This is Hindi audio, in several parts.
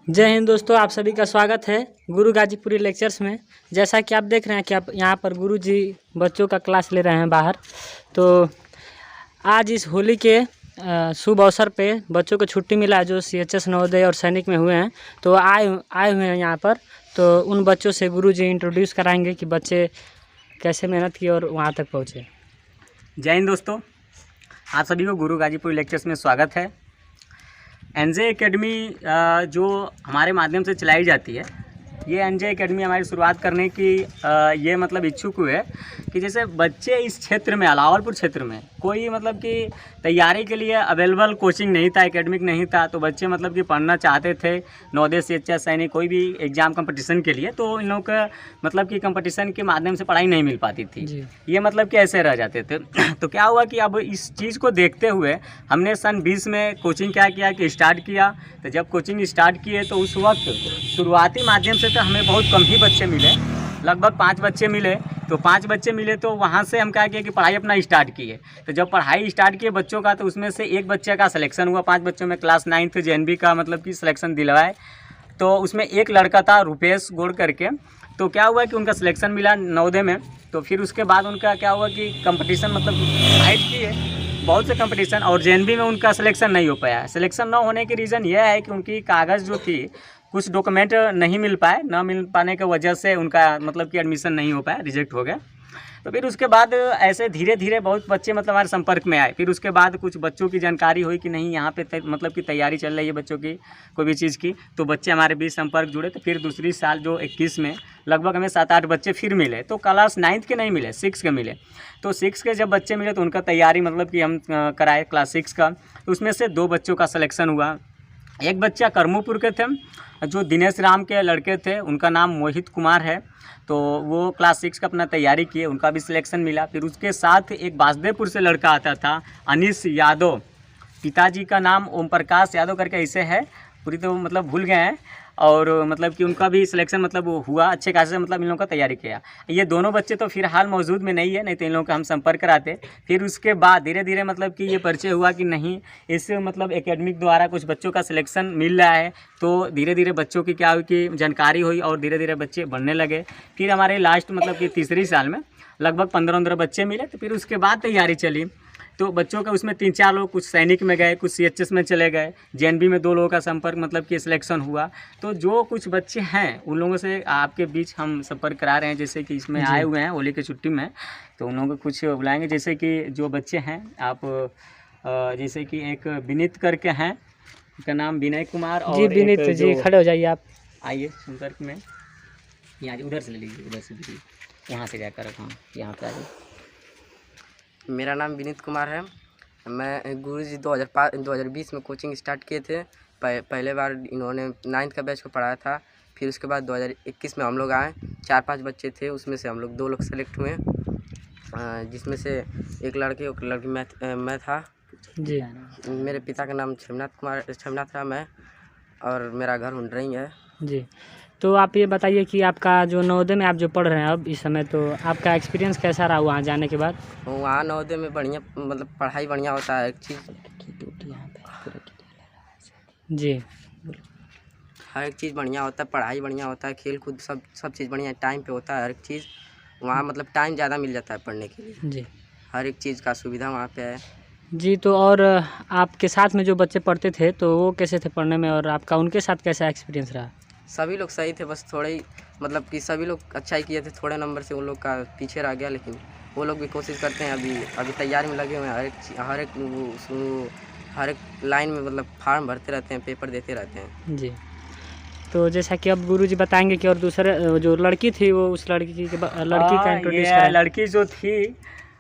जय हिंद दोस्तों, आप सभी का स्वागत है गुरु गाजीपुरी लेक्चर्स में। जैसा कि आप देख रहे हैं कि आप यहाँ पर गुरु जी बच्चों का क्लास ले रहे हैं बाहर। तो आज इस होली के शुभ अवसर पे बच्चों को छुट्टी मिला जो CHS नवोदय और सैनिक में हुए हैं, तो आए हुए हैं यहाँ पर। तो उन बच्चों से गुरु जी इंट्रोड्यूस कराएंगे कि बच्चे कैसे मेहनत किए और वहाँ तक पहुँचे। जय हिंद दोस्तों, आप सभी को गुरु गाजीपुरी लेक्चर्स में स्वागत है। NJ एकेडमी जो हमारे माध्यम से चलाई जाती है, ये NJ एकेडमी हमारी शुरुआत करने की ये मतलब इच्छुक हुए कि जैसे बच्चे इस क्षेत्र में अलावलपुर क्षेत्र में कोई मतलब कि तैयारी के लिए अवेलेबल कोचिंग नहीं था, एकेडमिक नहीं था, तो बच्चे मतलब कि पढ़ना चाहते थे नवोदय CHS सैनिक कोई भी एग्ज़ाम कंपटीशन के लिए, तो इन लोगों का मतलब कि कंपटीशन के माध्यम से पढ़ाई नहीं मिल पाती थी। ये मतलब कि ऐसे रह जाते थे। तो क्या हुआ कि अब इस चीज़ को देखते हुए हमने सन 20 में कोचिंग क्या किया कि स्टार्ट किया। तो जब कोचिंग स्टार्ट किए तो उस वक्त शुरुआती माध्यम से तो हमें बहुत कम ही बच्चे मिले, लगभग 5 बच्चे मिले। तो 5 बच्चे मिले तो वहाँ से हम क्या किए कि पढ़ाई अपना स्टार्ट किए। तो जब पढ़ाई स्टार्ट किए बच्चों का, तो उसमें से एक बच्चे का सिलेक्शन हुआ। 5 बच्चों में क्लास 9th JNB का मतलब कि सिलेक्शन दिलवाए। तो उसमें एक लड़का था रुपेश गोड़ करके। तो क्या हुआ कि उनका सिलेक्शन मिला नवोदय में। तो फिर उसके बाद उनका क्या हुआ कि कंपटीशन मतलब फाइट किए बहुत से कंपटीशन, और JNB में उनका सिलेक्शन नहीं हो पाया। सिलेक्शन ना होने की रीज़न यह है कि उनकी कागज़ जो थी, कुछ डॉक्यूमेंट नहीं मिल पाए, ना मिल पाने की वजह से उनका मतलब कि एडमिशन नहीं हो पाया, रिजेक्ट हो गया। तो फिर उसके बाद ऐसे धीरे धीरे बहुत बच्चे मतलब हमारे संपर्क में आए। फिर उसके बाद कुछ बच्चों की जानकारी हुई कि नहीं यहाँ पे मतलब कि तैयारी चल रही है बच्चों की कोई भी चीज़ की, तो बच्चे हमारे बीच संपर्क जुड़े। तो फिर दूसरी साल जो 21 में लगभग हमें 7-8 बच्चे फिर मिले। तो क्लास 9th के नहीं मिले, 6 के मिले। तो 6 के जब बच्चे मिले तो उनका तैयारी मतलब कि हम कराए क्लास 6 का। तो उसमें से 2 बच्चों का सिलेक्शन हुआ। एक बच्चा करमूपुर के थे जो दिनेश राम के लड़के थे, उनका नाम मोहित कुमार है। तो वो क्लास 6 का अपना तैयारी किए, उनका भी सिलेक्शन मिला। फिर उसके साथ एक बासदेवपुर से लड़का आता था अनीश यादव, पिताजी का नाम ओम प्रकाश यादव करके ऐसे है, पूरी तो मतलब भूल गए हैं। और मतलब कि उनका भी सिलेक्शन मतलब हुआ अच्छे खासे, मतलब इन लोगों का तैयारी किया। ये दोनों बच्चे तो फिलहाल मौजूद में नहीं है, नहीं तो इन लोगों का हम संपर्क कराते। फिर उसके बाद धीरे धीरे मतलब कि ये परिचय हुआ कि नहीं, इस मतलब एकेडमिक द्वारा कुछ बच्चों का सिलेक्शन मिल रहा है। तो धीरे धीरे बच्चों की क्या हुई कि जानकारी हुई और धीरे धीरे बच्चे बढ़ने लगे। फिर हमारे लास्ट मतलब कि तीसरी साल में लगभग 15-15 बच्चे मिले। तो फिर उसके बाद तैयारी चली। तो बच्चों का उसमें 3-4 लोग कुछ सैनिक में गए, कुछ CHS में चले गए, JNB में 2 लोगों का संपर्क मतलब कि सिलेक्शन हुआ। तो जो कुछ बच्चे हैं उन लोगों से आपके बीच हम संपर्क करा रहे हैं, जैसे कि इसमें आए हुए हैं होली की छुट्टी में। तो उन लोगों को कुछ बुलाएंगे, जैसे कि जो बच्चे हैं आप जैसे कि एक विनीत करके हैं, उनका नाम विनय कुमार। और जी विनीत जी, खड़े हो जाइए आप, आइए संपर्क में। यहाँ उधर से ले लीजिए, उधर से दीजिए, यहाँ से जाकर हम यहाँ पर आइए। मेरा नाम विनीत कुमार है। मैं गुरुजी 2020 में कोचिंग स्टार्ट किए थे। पहले बार इन्होंने 9th का बैच को पढ़ाया था। फिर उसके बाद 2021 में हम लोग आए। 4-5 बच्चे थे, उसमें से हम लोग 2 लोग सेलेक्ट हुए, जिसमें से एक लड़की मैं था जी। मेरे पिता का नाम छमनाथ राम है और मेरा घर हुंडरई है जी। तो आप ये बताइए कि आपका जो नवोदय में आप जो पढ़ रहे हैं अब इस समय, तो आपका एक्सपीरियंस कैसा रहा वहाँ जाने के बाद? वहाँ नवोदय में बढ़िया मतलब पढ़ाई बढ़िया होता है। एक चीज़ जी, हर एक चीज़ बढ़िया होता है, पढ़ाई बढ़िया होता है, खेल कूद सब चीज़ बढ़िया टाइम पे होता है। हर एक चीज़ वहाँ मतलब टाइम ज़्यादा मिल जाता है पढ़ने के लिए। जी, हर एक चीज़ का सुविधा वहाँ पे है। जी। तो और आपके साथ में जो बच्चे पढ़ते थे तो वो कैसे थे पढ़ने में, और आपका उनके साथ कैसा एक्सपीरियंस रहा? सभी लोग सही थे, बस थोड़े ही मतलब कि सभी लोग अच्छा ही किए थे। थोड़े नंबर से उन लोग का पीछे रह गया, लेकिन वो लोग भी कोशिश करते हैं। अभी तैयारी में लगे हुए हैं। हर एक लाइन में मतलब फॉर्म भरते रहते हैं, पेपर देते रहते हैं। जी। तो जैसा कि अब गुरुजी बताएंगे कि और दूसरे जो लड़की थी वो उस लड़की का इंट्रोड्यूस करें। लड़की जो थी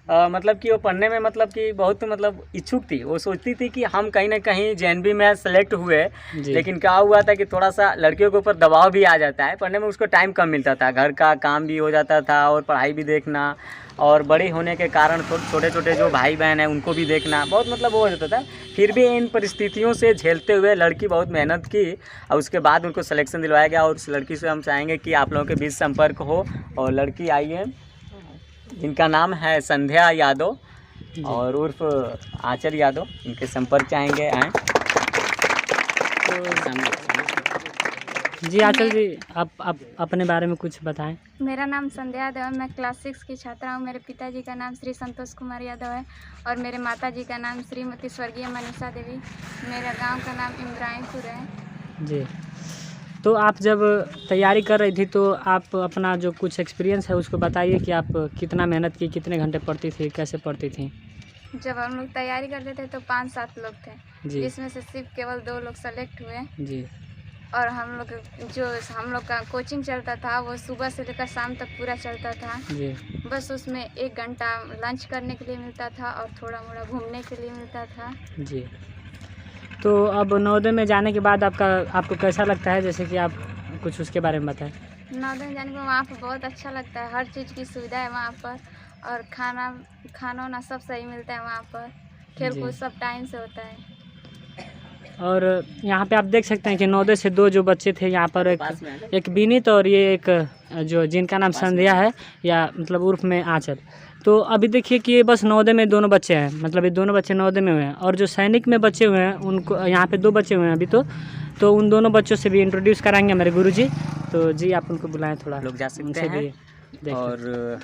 मतलब कि वो पढ़ने में मतलब कि बहुत मतलब इच्छुक थी। वो सोचती थी कि हम कहीं ना कहीं JNB में सेलेक्ट हुए, लेकिन क्या हुआ था कि थोड़ा सा लड़कियों के ऊपर दबाव भी आ जाता है। पढ़ने में उसको टाइम कम मिलता था, घर का काम भी हो जाता था और पढ़ाई भी देखना, और बड़ी होने के कारण छोटे छोटे जो भाई बहन हैं उनको भी देखना, बहुत मतलब वो हो जाता था। फिर भी इन परिस्थितियों से झेलते हुए लड़की बहुत मेहनत की और उसके बाद उनको सिलेक्शन दिलवाया गया। और उस लड़की से हम चाहेंगे कि आप लोगों के बीच संपर्क हो। और लड़की आइए, जिनका नाम है संध्या यादव और उर्फ आंचल यादव, इनके संपर्क चाहेंगे आएँ। जी आंचल जी, आप अपने बारे में कुछ बताएं। मेरा नाम संध्या यादव है। मैं क्लास 6 की छात्रा हूँ। मेरे पिताजी का नाम श्री संतोष कुमार यादव है और मेरे माताजी का नाम श्रीमती स्वर्गीय मनीषा देवी। मेरा गांव का नाम इब्राहिमपुर है। जी, तो आप जब तैयारी कर रही थी तो आप अपना जो कुछ एक्सपीरियंस है उसको बताइए कि आप कितना मेहनत की, कितने घंटे पढ़ती थी, कैसे पढ़ती थी। जब हम लोग तैयारी करते थे तो 5-7 लोग थे, जी जिसमें से सिर्फ केवल 2 लोग सेलेक्ट हुए। जी और हम लोग का कोचिंग चलता था वो सुबह से लेकर शाम तक पूरा चलता था। जी बस उसमें 1 घंटा लंच करने के लिए मिलता था और थोड़ा मोड़ा घूमने के लिए मिलता था। जी। तो अब नवोदय में जाने के बाद आपको कैसा लगता है, जैसे कि आप कुछ उसके बारे में बताएं। नवोदय जाने को वहाँ पर बहुत अच्छा लगता है। हर चीज़ की सुविधा है वहाँ पर और खाना वाना सब सही मिलता है वहाँ पर। खेल जी। कूद सब टाइम से होता है। और यहाँ पे आप देख सकते हैं कि नवोदय से 2 जो बच्चे थे यहाँ पर, एक विनीत और ये एक जो जिनका नाम संध्या है, या मतलब उर्फ में आंचल। तो अभी देखिए कि ये बस नवोदय में दोनों बच्चे हैं, मतलब ये दोनों बच्चे नवोदय में हुए हैं। और जो सैनिक में बच्चे हुए हैं उनको यहाँ पे 2 बच्चे हुए हैं अभी। तो उन दोनों बच्चों से भी इंट्रोड्यूस कराएंगे मेरे गुरुजी। तो जी आप उनको बुलाएं, थोड़ा लोग जा सकते उनसे हैं। भी देखें। और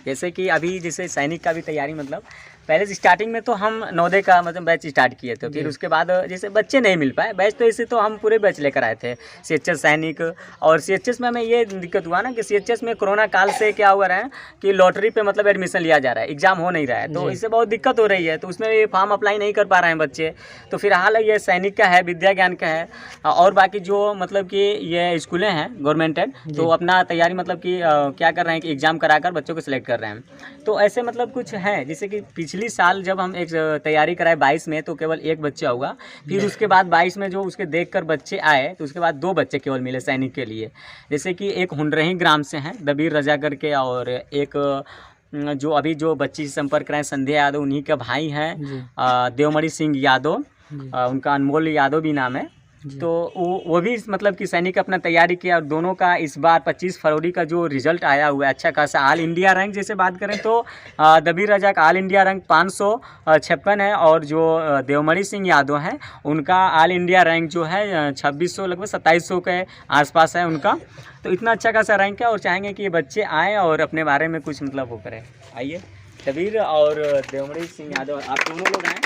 जैसे कि अभी जैसे सैनिक का भी तैयारी, मतलब पहले स्टार्टिंग में तो हम नवोदय का मतलब बैच स्टार्ट किए थे, फिर उसके बाद जैसे बच्चे नहीं मिल पाए बैच, तो ऐसे तो हम पूरे बैच लेकर आए थे CHS सैनिक। और CHS में हमें ये दिक्कत हुआ ना कि CHS में कोरोना काल से क्या हुआ रहा है कि लॉटरी पे मतलब एडमिशन लिया जा रहा है, एग्जाम हो नहीं रहा है, तो इससे बहुत दिक्कत हो रही है। तो उसमें ये फॉर्म अप्लाई नहीं कर पा रहे हैं बच्चे। तो फिर हाल ये सैनिक का है, विद्या ज्ञान का है, और बाकी जो मतलब कि ये स्कूलें हैं गवर्नमेंटेड, तो अपना तैयारी मतलब कि क्या कर रहे हैं कि एग्ज़ाम कराकर बच्चों को सिलेक्ट कर रहे हैं। तो ऐसे मतलब कुछ है, जैसे कि पिछली साल जब हम एक तैयारी कराए 22 में तो केवल 1 बच्चा हुआ। फिर उसके बाद 22 में जो उसके देखकर बच्चे आए तो उसके बाद 2 बच्चे केवल मिले सैनिक के लिए। जैसे कि एक हुंडरही ग्राम से हैं दबीर रजा करके, और एक जो अभी जो बच्ची से संपर्क कराए संध्या यादव, उन्हीं का भाई हैं देवमणि सिंह यादव, उनका अनमोल यादव भी नाम है। तो वो भी मतलब कि सैनिक अपना तैयारी किया। और दोनों का इस बार 25 फरवरी का जो रिजल्ट आया हुआ है अच्छा खासा। ऑल इंडिया रैंक जैसे बात करें तो दबीर रजा का ऑल इंडिया रैंक 556 है, और जो देवमणि सिंह यादव हैं उनका ऑल इंडिया रैंक जो है 2600 लगभग 2700 के आसपास है उनका। तो इतना अच्छा खासा रैंक है, और चाहेंगे कि ये बच्चे आएँ और अपने बारे में कुछ मतलब वो करें। आइए दबीर और देवमणि सिंह यादव, आप दोनों लोग आएँ।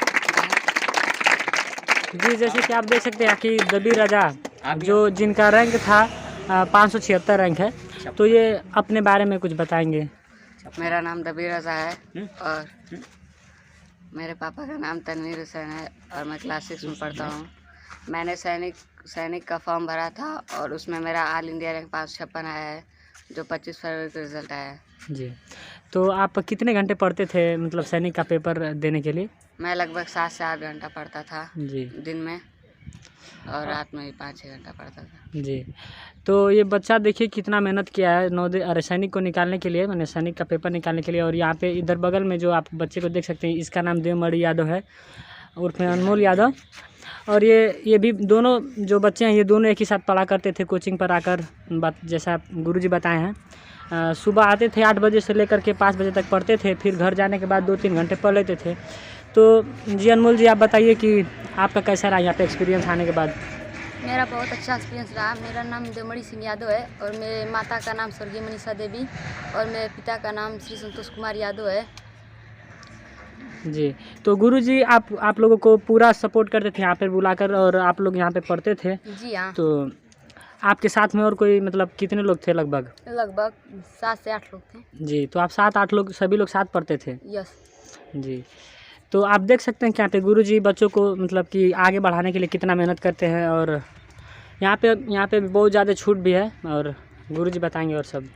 जी, जैसे कि आप देख सकते हैं कि दबीर रजा जो जिनका रैंक था 576 रैंक है, तो ये अपने बारे में कुछ बताएंगे। मेरा नाम दबीर रजा है और मेरे पापा का नाम तनवीर हुसैन है और मैं क्लास 6 में पढ़ता हूँ। मैंने सैनिक का फॉर्म भरा था और उसमें मेरा ऑल इंडिया रैंक 556 आया है, जो 25 फरवरी को रिजल्ट आया है। जी, तो आप कितने घंटे पढ़ते थे मतलब सैनिक का पेपर देने के लिए? मैं लगभग 7 से 8 घंटा पढ़ता था जी दिन में, और रात में भी 5-6 घंटा पढ़ता था। जी, तो ये बच्चा देखिए कितना मेहनत किया है नवोदय सैनिक को निकालने के लिए, मैंने सैनिक का पेपर निकालने के लिए। और यहाँ पे इधर बगल में जो आप बच्चे को देख सकते हैं, इसका नाम देवमणि यादव है उर्फ में अनमोल यादव। और ये भी दोनों जो बच्चे हैं ये दोनों एक ही साथ पढ़ा करते थे कोचिंग पर आकर। जैसा गुरुजी बताए हैं, सुबह आते थे 8 बजे से लेकर के 5 बजे तक पढ़ते थे, फिर घर जाने के बाद 2-3 घंटे पढ़ लेते थे। तो जी अनमोल जी, आप बताइए कि आपका कैसा रहा यहाँ पे एक्सपीरियंस आने के बाद? मेरा बहुत अच्छा एक्सपीरियंस रहा। मेरा नाम देवमणि सिंह यादव है और मेरे माता का नाम स्वर्गीय मनीषा देवी और मेरे पिता का नाम श्री संतोष कुमार यादव है। जी, तो गुरुजी आप लोगों को पूरा सपोर्ट करते थे यहाँ पे बुलाकर, और आप लोग यहाँ पे पढ़ते थे? जी हाँ। तो आपके साथ में और कोई मतलब कितने लोग थे? लगभग 7 से 8 लोग थे। जी, तो आप 7-8 लोग सभी लोग साथ पढ़ते थे? यस। जी, तो आप देख सकते हैं कि यहाँ पे गुरुजी बच्चों को मतलब कि आगे बढ़ाने के लिए कितना मेहनत करते हैं। और यहाँ पे बहुत ज़्यादा छूट भी है, और गुरुजी बताएंगे और सब।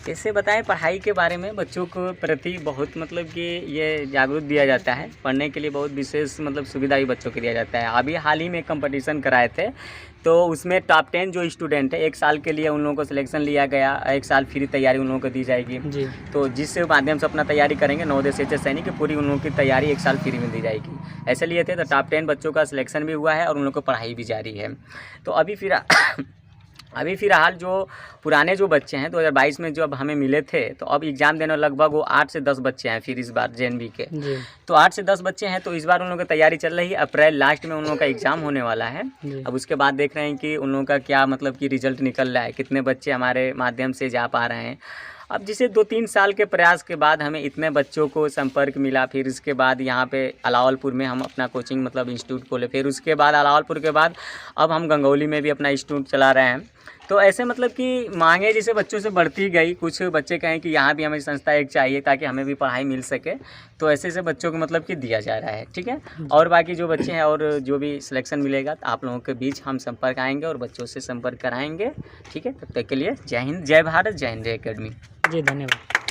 कैसे बताएं, पढ़ाई के बारे में बच्चों को प्रति बहुत मतलब कि ये जागरूक दिया जाता है। पढ़ने के लिए बहुत विशेष मतलब सुविधा भी बच्चों को दिया जाता है। अभी हाल ही में कंपटीशन कराए थे, तो उसमें टॉप 10 जो स्टूडेंट है 1 साल के लिए उन लोगों को सिलेक्शन लिया गया। 1 साल फ्री तैयारी उन लोगों को दी जाएगी जी। तो जिस माध्यम से अपना तैयारी करेंगे नवोदय CHS सैनिक की पूरी उन लोगों की तैयारी 1 साल फ्री में दी जाएगी। ऐसे लिए थे, तो टॉप 10 बच्चों का सिलेक्शन भी हुआ है और उन लोगों को पढ़ाई भी जारी है। तो अभी फिर अभी फ़िलहाल जो पुराने जो बच्चे हैं 2022 में जब हमें मिले थे, तो अब एग्ज़ाम देने लगभग वो 8 से 10 बच्चे हैं फिर इस बार JNV के। जी तो 8 से 10 बच्चे हैं, तो इस बार उन लोगों की तैयारी चल रही है। अप्रैल लास्ट में उन लोगों का एग्ज़ाम होने वाला है। जी अब उसके बाद देख रहे हैं कि उन लोगों का क्या मतलब कि रिजल्ट निकल रहा है, कितने बच्चे हमारे माध्यम से जा पा रहे हैं। अब जिसे 2-3 साल के प्रयास के बाद हमें इतने बच्चों को संपर्क मिला, फिर इसके बाद यहाँ पे अलावलपुर में हम अपना कोचिंग मतलब इंस्टीट्यूट खोले, फिर उसके बाद अलावलपुर के बाद अब हम गंगौली में भी अपना इंस्टीट्यूट चला रहे हैं। तो ऐसे मतलब कि मांगे जैसे बच्चों से बढ़ती गई, कुछ बच्चे कहें कि यहाँ भी हमें संस्था एक चाहिए ताकि हमें भी पढ़ाई मिल सके, तो ऐसे ऐसे बच्चों को मतलब कि दिया जा रहा है। ठीक है, और बाकी जो बच्चे हैं और जो भी सिलेक्शन मिलेगा तो आप लोगों के बीच हम संपर्क आएंगे और बच्चों से संपर्क कराएंगे। ठीक है, तब तक के लिए जय हिंद, जय भारत, जय हिंद एकेडमी। जी धन्यवाद।